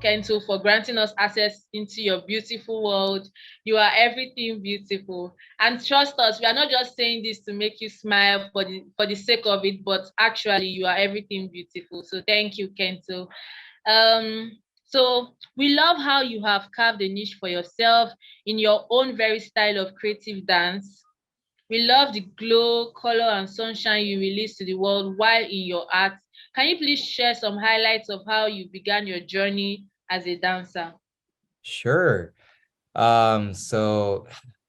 Kento, for granting us access into your beautiful world. You are everything beautiful. And trust us, we are not just saying this to make you smile for the sake of it, but actually you are everything beautiful. So thank you, Kento. Um, so we love how you have carved a niche for yourself in your own very style of creative dance. We love the glow, color, and sunshine you release to the world while in your art. Can you please share some highlights of how you began your journey as a dancer? Sure. So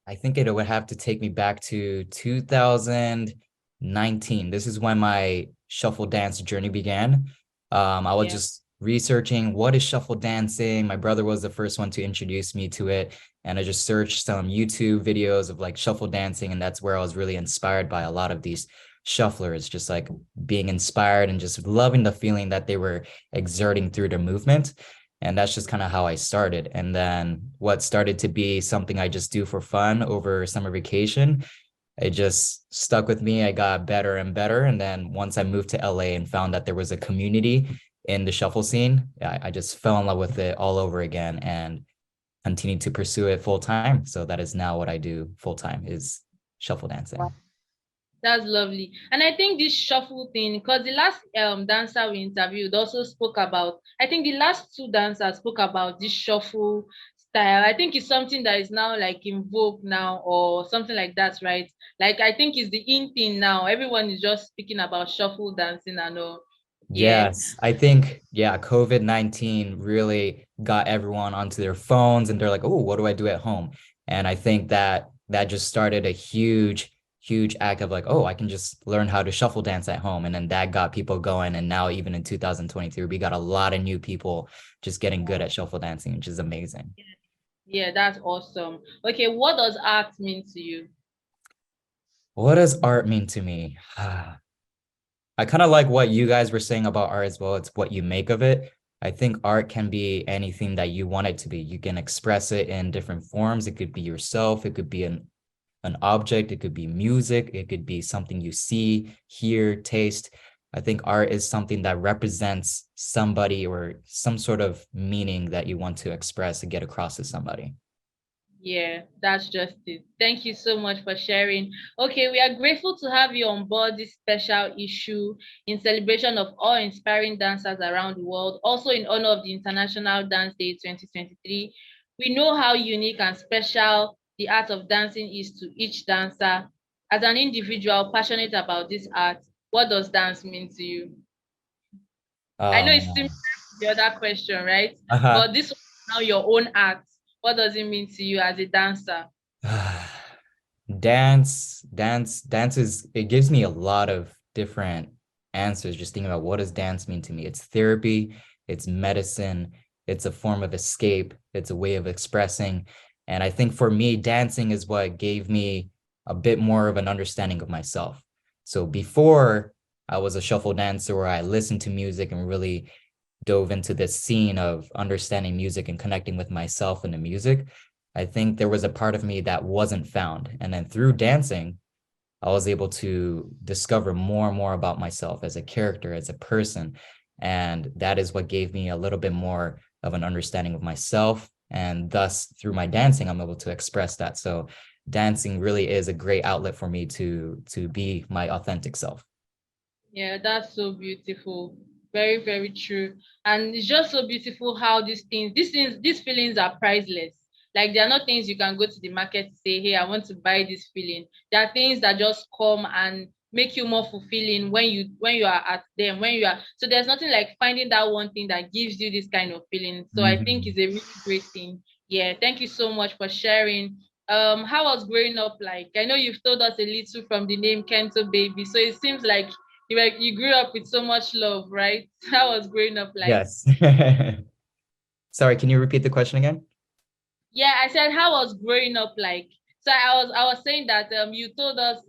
I think it would have to take me back to 2019. This is when my shuffle dance journey began. I was Yeah. just researching what is shuffle dancing. My brother was the first one to introduce me to it, and I just searched some YouTube videos of like shuffle dancing, and that's where I was really inspired by a lot of these shufflers, just like being inspired and just loving the feeling that they were exerting through their movement. And that's just kind of how I started. And then what started to be something I just do for fun over summer vacation, it just stuck with me. I got better and better. And then once I moved to LA and found that there was a community in the shuffle scene, I just fell in love with it all over again and continued to pursue it full time. So that is now what I do full time is shuffle dancing. That's lovely. And I think this shuffle thing, because the last dancer we interviewed also spoke about, I think the last two dancers spoke about this shuffle style. I think it's something that is now like in vogue now or something like that, right? Like I think it's the in thing now. Everyone is just speaking about shuffle dancing and all. Yeah. Yes, I think, yeah, COVID-19 really got everyone onto their phones and they're like, oh, what do I do at home? And I think that that just started a huge act of like, oh, I can just learn how to shuffle dance at home. And then that got people going. And now even in 2023, we got a lot of new people just getting good at shuffle dancing, which is amazing. Yeah, that's awesome. Okay, what does art mean to you? What does art mean to me? I kind of like what you guys were saying about art as well. It's what you make of it. I think art can be anything that you want it to be. You can express it in different forms. It could be yourself, it could be an object, it could be music, it could be something you see, hear, taste. I think art is something that represents somebody or some sort of meaning that you want to express and get across to somebody. Yeah, that's just it. Thank you so much for sharing. Okay, we are grateful to have you on board this special issue in celebration of all inspiring dancers around the world, also in honor of the International Dance Day 2023. We know how unique and special the art of dancing is to each dancer. As an individual passionate about this art, what does dance mean to you? I know it's similar Um, to the other question, right? uh-huh. But this one is now your own art. What does it mean to you as a dancer? Dance is, it gives me a lot of different answers just thinking about what does dance mean to me. It's therapy, it's medicine, it's a form of escape, it's a way of expressing. And I think for me, dancing is what gave me a bit more of an understanding of myself. So before I was a shuffle dancer where I listened to music and really dove into this scene of understanding music and connecting with myself and the music, I think there was a part of me that wasn't found. And then through dancing, I was able to discover more and more about myself as a character, as a person. And that is what gave me a little bit more of an understanding of myself. And thus, through my dancing, I'm able to express that. So dancing really is a great outlet for me to be my authentic self. Yeah, that's so beautiful. Very, very true. And it's just so beautiful how these feelings are priceless. Like they are not things you can go to the market to say, hey, I want to buy this feeling. There are things that just come and make you more fulfilling when you are at them, when you are so there's nothing like finding that one thing that gives you this kind of feeling. So I think Mhm. it's a really great thing. Yeah, thank you so much for sharing. How was growing up like? I know you've told us a little from the name Kento Baby, so it seems like you grew up with so much love, right? How was growing up like? Yes. Sorry, can you repeat the question again? Yeah, I said how was growing up like? So I was saying that you told us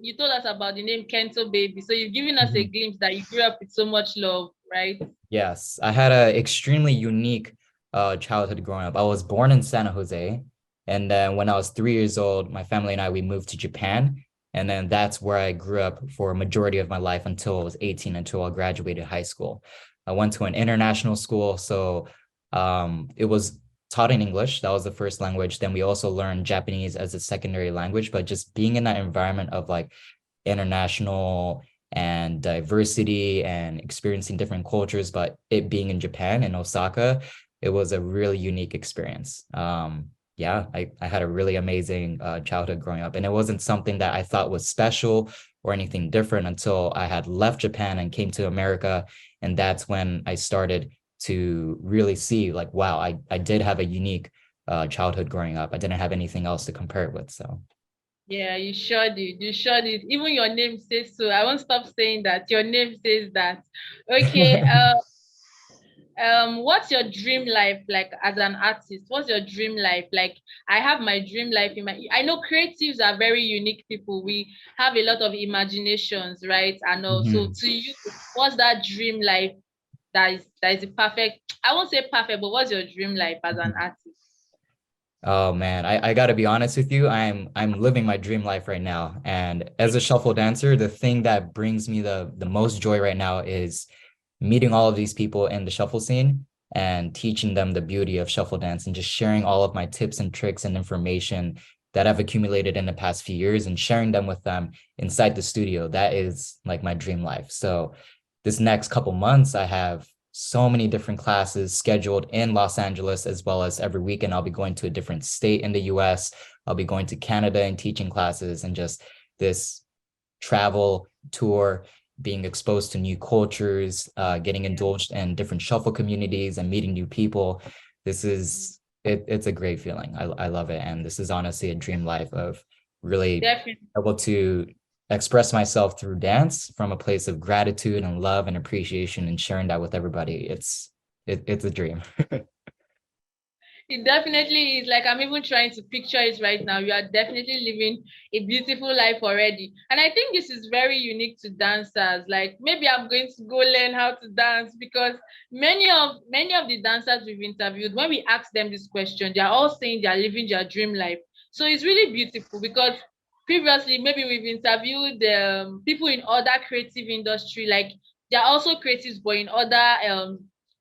about the name Kento Baby. So you've given us a Mhm. glimpse that you grew up with so much love, right? Yes, I had an extremely unique childhood growing up. I was born in San Jose, and then when I was 3 years old, my family and I we moved to Japan, and then that's where I grew up for a majority of my life until I was 18, until I graduated high school. I went to an international school, so It was taught in English. That was the first language. Then we also learned Japanese as a secondary language, but just being in that environment of like international and diversity and experiencing different cultures, but it being in Japan and Osaka, it was a really unique experience. Yeah, I had a really amazing childhood growing up, and it wasn't something that I thought was special or anything different until I had left Japan and came to America. And that's when I started to really see like, wow, I did have a unique childhood growing up. I didn't have anything else to compare it with. So Yeah, you sure did. You sure did. Even your name says so. I won't stop saying that. Your name says that. Okay. What's your dream life like as an artist? What's your dream life like? I have my dream life in my. I know creatives are very unique people. We have a lot of imaginations, right? And also Mhm. to you, what's that dream life that is the perfect? I won't say perfect, but what's your dream life as an artist? Oh man, I gotta be honest with you. I'm living my dream life right now. And as a shuffle dancer, the thing that brings me the most joy right now is meeting all of these people in the shuffle scene and teaching them the beauty of shuffle dance and just sharing all of my tips and tricks and information that I've accumulated in the past few years and sharing them with them inside the studio. That is like my dream life. So this next couple months, I have so many different classes scheduled in Los Angeles, as well as every weekend I'll be going to a different state in the US. I'll be going to Canada and teaching classes, and just this travel tour, being exposed to new cultures, getting indulged in different shuffle communities and meeting new people. This is it's a great feeling. I love it. And this is honestly a dream life of really Definitely. able to express myself through dance from a place of gratitude and love and appreciation and sharing that with everybody. It's a dream. It definitely is. Like I'm even trying to picture it right now. You are definitely living a beautiful life already. And I think this is very unique to dancers. Like maybe I'm going to go learn how to dance because many of the dancers we've interviewed, when we ask them this question, they're all saying they're living their dream life. So it's really beautiful because previously maybe we've interviewed people in other creative industry, like they're also creatives, but in other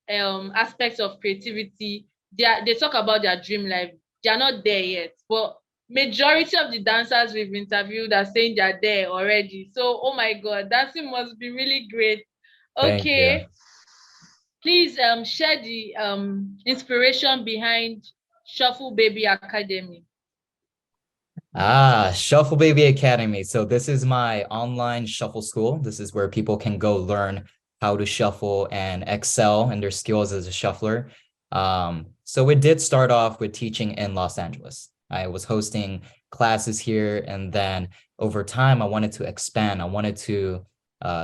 aspects of creativity they talk about their dream life. They are not there yet, but majority of the dancers we've interviewed are saying they're there already. So, oh my God, dancing must be really great. Thank you. Okay, please share the inspiration behind Shuffle Baby Academy. Shuffle Baby Academy. So this is my online shuffle school. This is where people can go learn how to shuffle and excel in their skills as a shuffler. So it did start off with teaching in Los Angeles. I was hosting classes here, and then over time, I wanted to expand. I wanted to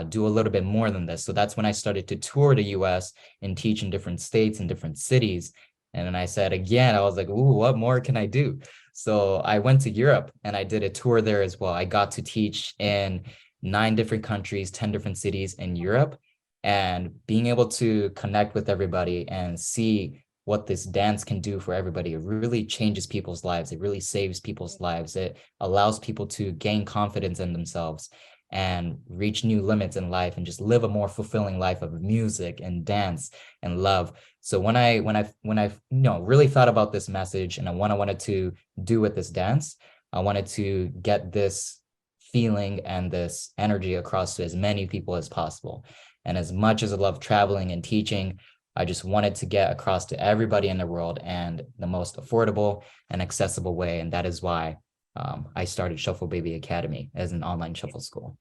do a little bit more than this. So that's when I started to tour the US and teach in different states and different cities. And then I said again, I was like, ooh, what more can I do? So I went to Europe and I did a tour there as well. I got to teach in 9 different countries, 10 different cities in Europe, and being able to connect with everybody and see what this dance can do for everybody. It really changes people's lives. It really saves people's lives. It allows people to gain confidence in themselves and reach new limits in life and just live a more fulfilling life of music and dance and love. So when I really thought about this message and what I wanted to do with this dance, I wanted to get this feeling and this energy across to as many people as possible. And as much as I love traveling and teaching, I just wanted to get across to everybody in the world and the most affordable and accessible way. And that is why I started Shuffle Baby Academy as an online shuffle school.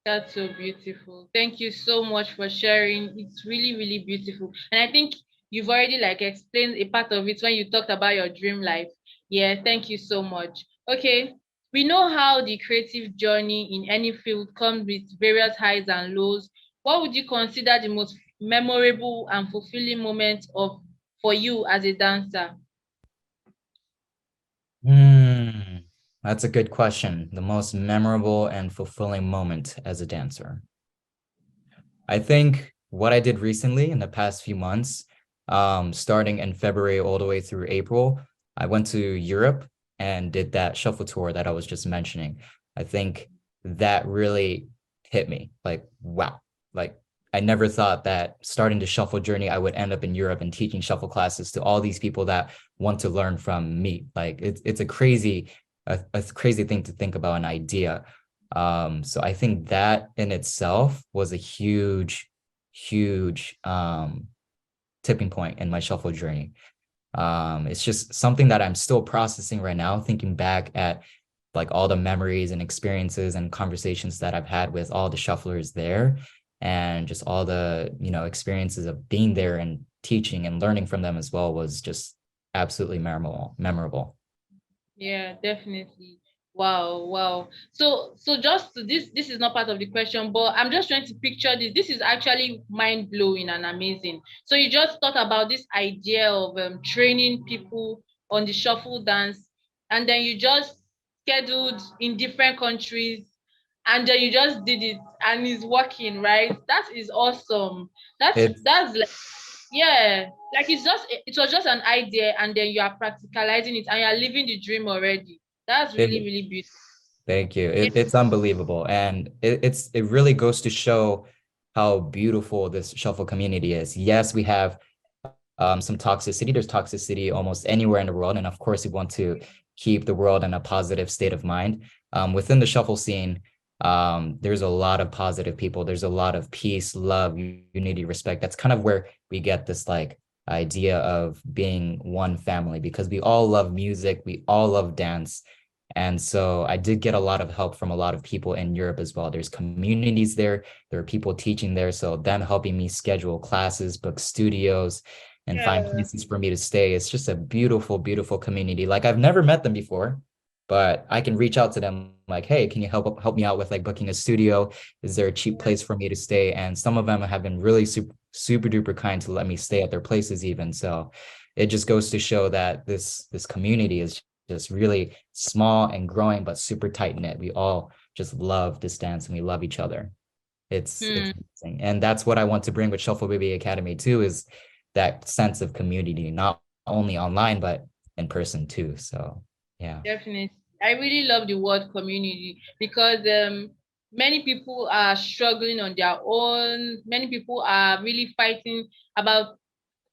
That's so beautiful. Thank you so much for sharing. It's really, really beautiful. And I think you've already like explained a part of it when you talked about your dream life. Yeah, thank you so much. Okay. We know how the creative journey in any field comes with various highs and lows. What would you consider the most memorable and fulfilling moment of for you as a dancer? Hmm, that's a good question. The most memorable and fulfilling moment as a dancer. I think what I did recently in the past few months, starting in February all the way through April, I went to Europe and did that shuffle tour that I was just mentioning. I think that really hit me like, wow, like I never thought that starting the shuffle journey, I would end up in Europe and teaching shuffle classes to all these people that want to learn from me. Like it's a crazy thing to think about, an idea. So I think that in itself was a huge tipping point in my shuffle journey. It's just something that I'm still processing right now, thinking back at like all the memories and experiences and conversations that I've had with all the shufflers there, and just all the, experiences of being there and teaching and learning from them as well was just absolutely memorable. Yeah, definitely. Wow, wow. So just this is not part of the question, but I'm just trying to picture this. This is actually mind blowing and amazing. So you just thought about this idea of training people on the shuffle dance, and then you just scheduled in different countries, and then you just did it, and it's working, right? That is awesome. It's That's like, yeah, like it was just an idea, and then you are practicalizing it, and you are living the dream already. That's really, it, really beautiful. Thank you. Yeah. It's unbelievable. And it really goes to show how beautiful this shuffle community is. Yes, we have some toxicity. There's toxicity almost anywhere in the world. And of course, we want to keep the world in a positive state of mind. Within the shuffle scene, there's a lot of positive people. There's a lot of peace, love, unity, respect. That's kind of where we get this like idea of being one family, because we all love music, we all love dance. And so I did get a lot of help from a lot of people in Europe as well. There's communities there, there are people teaching there. So them helping me schedule classes, book studios, and find Yeah. places for me to stay. It's just a beautiful, beautiful community. Like I've never met them before, but I can reach out to them like, hey, can you help me out with like booking a studio? Is there a cheap place for me to stay? And some of them have been really super duper kind to let me stay at their places even. So it just goes to show that this community is just really small and growing, but super tight knit. We all just love this dance and we love each other. It's Hmm. amazing. And that's what I want to bring with Shuffle Baby Academy too, is that sense of community, not only online, but in person too. So yeah. Definitely. I really love the word community because many people are struggling on their own. Many people are really fighting about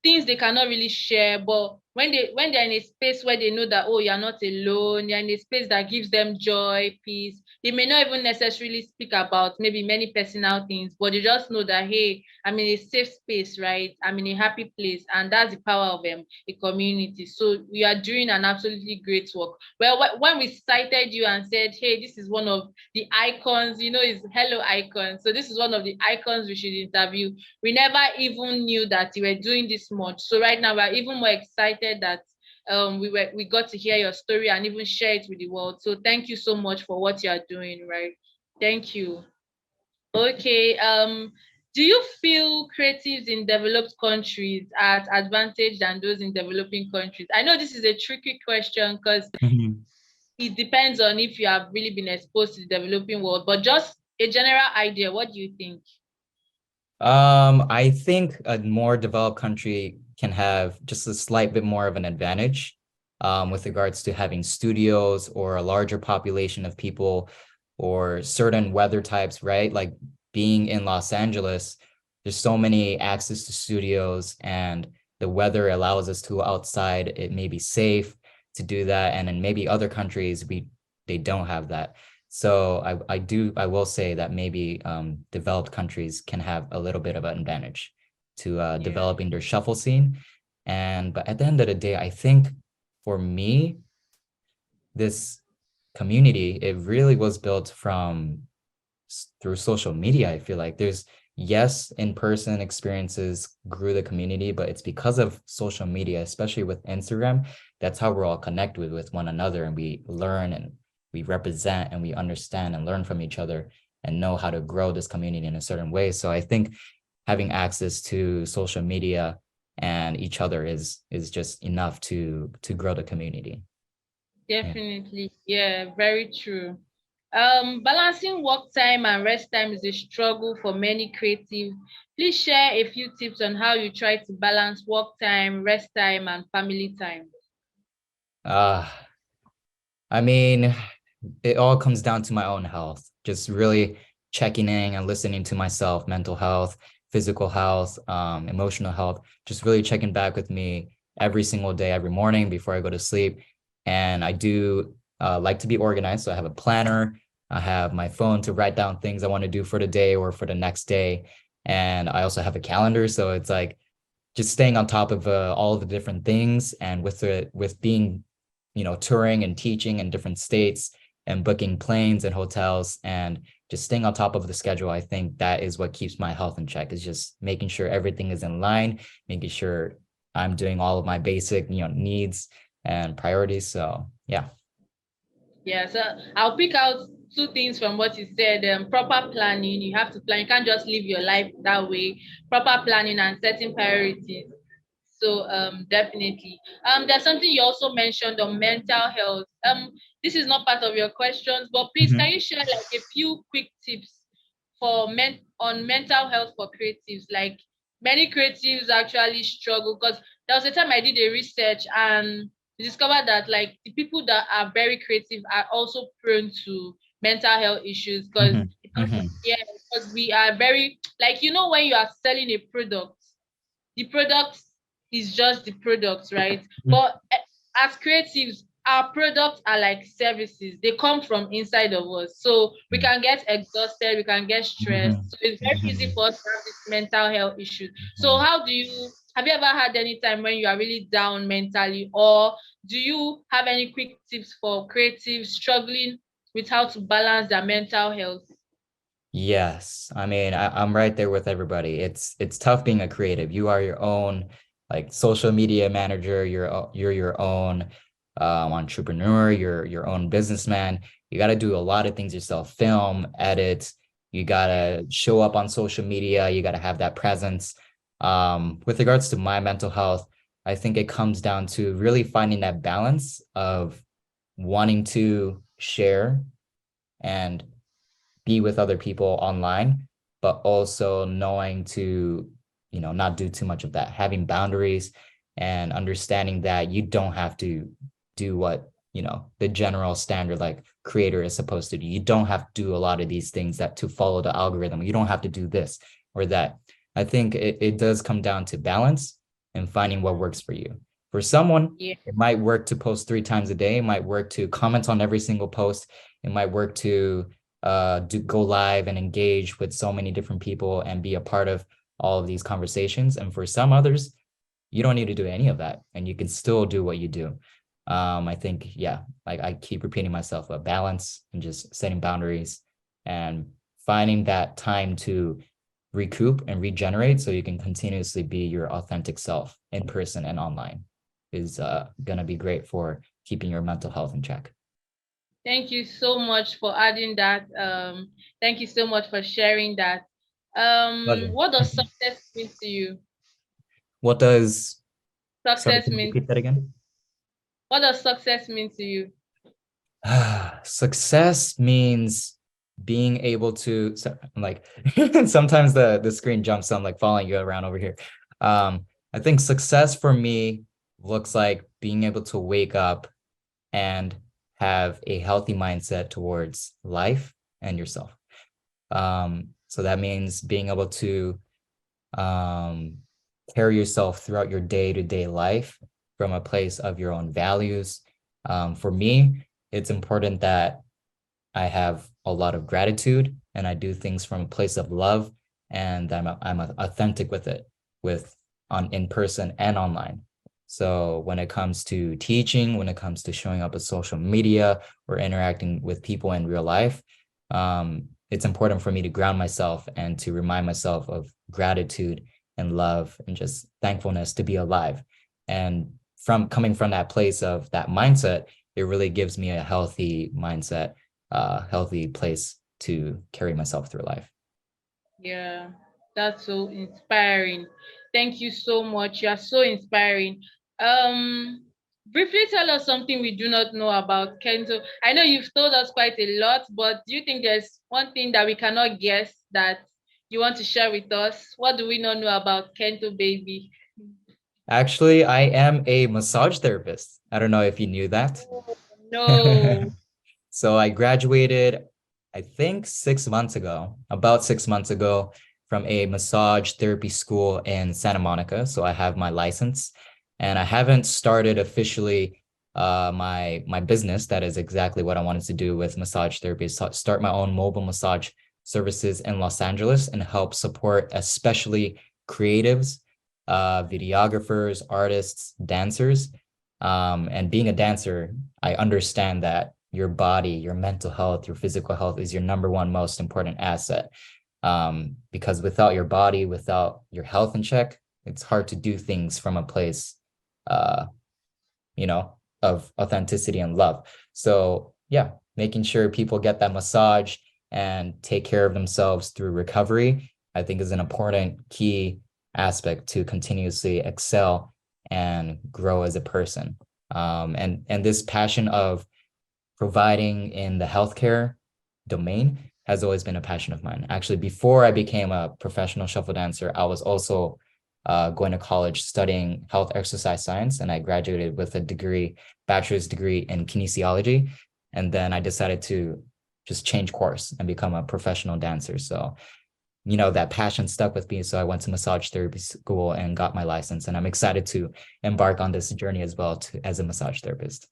things they cannot really share. But when they're in a space where they know that, oh, you're not alone, you're in a space that gives them joy, peace, they may not even necessarily speak about maybe many personal things, but they just know that, hey, I'm in a safe space, right? I'm in a happy place, and that's the power of a community. So we are doing an absolutely great work. Well, when we cited you and said, hey, this is one of the icons, is hello icon, so this is one of the icons we should interview. We never even knew that you were doing this much. So right now we're even more excited that we got to hear your story and even share it with the world. So thank you so much for what you are doing, right? Thank you. Okay. Do you feel creatives in developed countries are at advantage than those in developing countries? I know this is a tricky question because Mhm. it depends on if you have really been exposed to the developing world, but just a general idea, what do you think? I think a more developed country can have just a slight bit more of an advantage with regards to having studios or a larger population of people or certain weather types, right? Like being in Los Angeles, there's so many access to studios and the weather allows us to go outside. It may be safe to do that. And in maybe other countries, they don't have that. So I will say that maybe developed countries can have a little bit of an advantage to Yeah. developing their shuffle scene. But at the end of the day, I think for me, this community, it really was built through social media. I feel like there's, yes, in-person experiences grew the community, but it's because of social media, especially with Instagram. That's how we're all connected with one another, and we learn and we represent and we understand and learn from each other and know how to grow this community in a certain way. So I think having access to social media and each other is just enough to grow the community. Yeah. Definitely. Yeah, very true. Balancing work time and rest time is a struggle for many creatives. Please share a few tips on how you try to balance work time, rest time, and family time. uh I mean, it all comes down to my own health, just really checking in and listening to myself, mental health, physical health, emotional health, just really checking back with me every single day, every morning before I go to sleep. And I do like to be organized. So I have a planner. I have my phone to write down things I want to do for the day or for the next day. And I also have a calendar. So it's like just staying on top of all of the different things. And with being, touring and teaching in different states and booking planes and hotels and just staying on top of the schedule, I think that is what keeps my health in check, is just making sure everything is in line, making sure I'm doing all of my basic, needs and priorities. So yeah. Yeah, so I'll pick out two things from what you said. Proper planning. You have to plan. You can't just live your life that way. Proper planning and setting priorities. So definitely. There's something you also mentioned on mental health. This is not part of your questions, but please can Mhm. you share like a few quick tips for on mental health for creatives? Like many creatives actually struggle because there was a time I did a research and discovered that like the people that are very creative are also prone to mental health issues because Mhm. Mhm. yeah, because we are very like when you are selling a product, the product is just the product, right? But as creatives, our products are like services. They come from inside of us. So we Mhm. can get exhausted, we can get stressed. Mhm. So it's very easy Mhm. for us to have this mental health issue. So Mhm. how do you have you ever had any time when you are really down mentally, or do you have any quick tips for creatives struggling with how to balance their mental health? Yes. I mean, I'm right there with everybody. It's tough being a creative. You are your own like social media manager, you're your own entrepreneur, you're your own businessman. You got to do a lot of things yourself, film, edit, you got to show up on social media, you got to have that presence. With regards to my mental health, I think it comes down to really finding that balance of wanting to share and be with other people online, but also knowing to, not do too much of that, having boundaries and understanding that you don't have to do what, the general standard like creator is supposed to do. You don't have to do a lot of these things that to follow the algorithm. You don't have to do this or that. I think it does come down to balance and finding what works for you. For someone, Yeah. it might work to post 3 times a day. It might work to comment on every single post. It might work to go live and engage with so many different people and be a part of all of these conversations. And for some others, you don't need to do any of that, and you can still do what you do. I think, yeah, like I keep repeating myself, a balance and just setting boundaries and finding that time to recoup and regenerate so you can continuously be your authentic self in person and online is going to be great for keeping your mental health in check. Thank you so much for adding that. Thank you so much for sharing that. Pleasure. What does success mean to you? What does, sorry, Success can you means repeat that again? what does success mean to you? Success means being able to, so, like sometimes the screen jumps, so I'm like following you around over here. I think success for me looks like being able to wake up and have a healthy mindset towards life and yourself. So that means being able to um, carry yourself throughout your day-to-day life from a place of your own values. For me, it's important that I have a lot of gratitude and I do things from a place of love, and I'm authentic with it, with on in person and online. So when it comes to teaching, when it comes to showing up on social media or interacting with people in real life, it's important for me to ground myself and to remind myself of gratitude and love and just thankfulness to be alive. And from coming from that place of that mindset, it really gives me a healthy mindset, healthy place to carry myself through life. Yeah, that's so inspiring. Thank you so much. You are so inspiring. Um, Briefly tell us something we do not know about Kento. I know you've told us quite a lot, but do you think there's one thing that we cannot guess that you want to share with us? What do we not know about Kento baby? Actually, I am a massage therapist. I don't know if you knew that. Oh, no. So I graduated, I think 6 months ago, about 6 months ago from a massage therapy school in Santa Monica. So I have my license, and I haven't started officially my business. That is exactly what I wanted to do with massage therapy, start my own mobile massage services in Los Angeles and help support especially creatives, videographers, artists, dancers. And being a dancer, I understand that your body, your mental health, your physical health is your number one most important asset. Because without your body, without your health in check, it's hard to do things from a place, uh, you know, of authenticity and love. So yeah, making sure people get that massage and take care of themselves through recovery, I think is an important key aspect to continuously excel and grow as a person. And this passion of providing in the healthcare domain has always been a passion of mine. Actually, before I became a professional shuffle dancer, I was also going to college studying health exercise science, and I graduated with a degree, bachelor's degree in kinesiology. And then I decided to just change course and become a professional dancer. So, that passion stuck with me. So I went to massage therapy school and got my license. And I'm excited to embark on this journey as well as a massage therapist.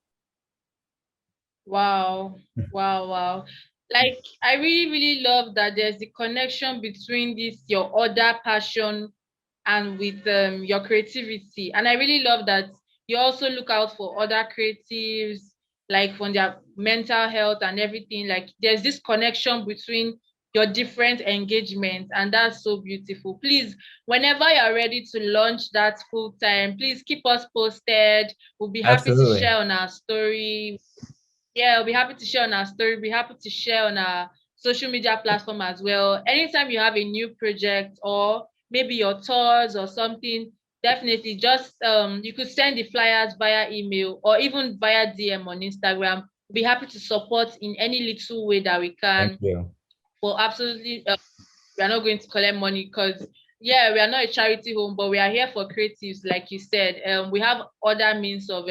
Wow. Wow, wow. Like I really, really love that there's the connection between this your other passion and with your creativity. And I really love that you also look out for other creatives, like from their mental health and everything. Like there's this connection between your different engagements, and that's so beautiful. Please, whenever you're ready to launch that full time, please keep us posted. We'll be happy to Absolutely. share on our story. Yeah, we'll be happy to share on our story. We'll be happy to share on our social media platform as well. Anytime you have a new project or maybe your tours or something, definitely just you could send the flyers via email or even via DM on Instagram. We'll be happy to support in any little way that we Thank can. you. Well, absolutely, we are not going to collect money because yeah, we are not a charity home, but we are here for creatives, like you said. We have other means of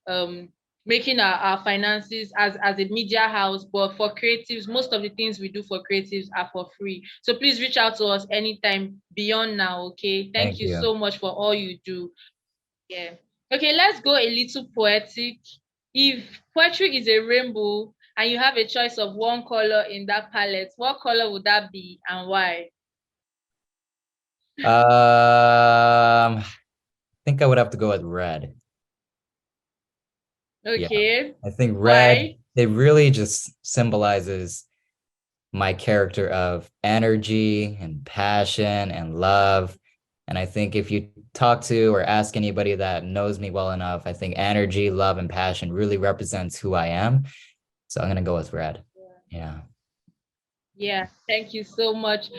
um making our finances as a media house, but for creatives, most of the things we do for creatives are for free. So please reach out to us anytime beyond now. Okay, thank Thank you you. so much for all you do. Yeah. Okay, let's go a little poetic. If poetry is a rainbow and you have a choice of one color in that palette, what color would that be and why? I think I would have to go with red. Yeah. Okay. I think red, Why? it really just symbolizes my character of energy and passion and love. And I think if you talk to or ask anybody that knows me well enough, I think energy, love, and passion really represents who I am. So I'm gonna go with red. Yeah. Yeah, thank you so much.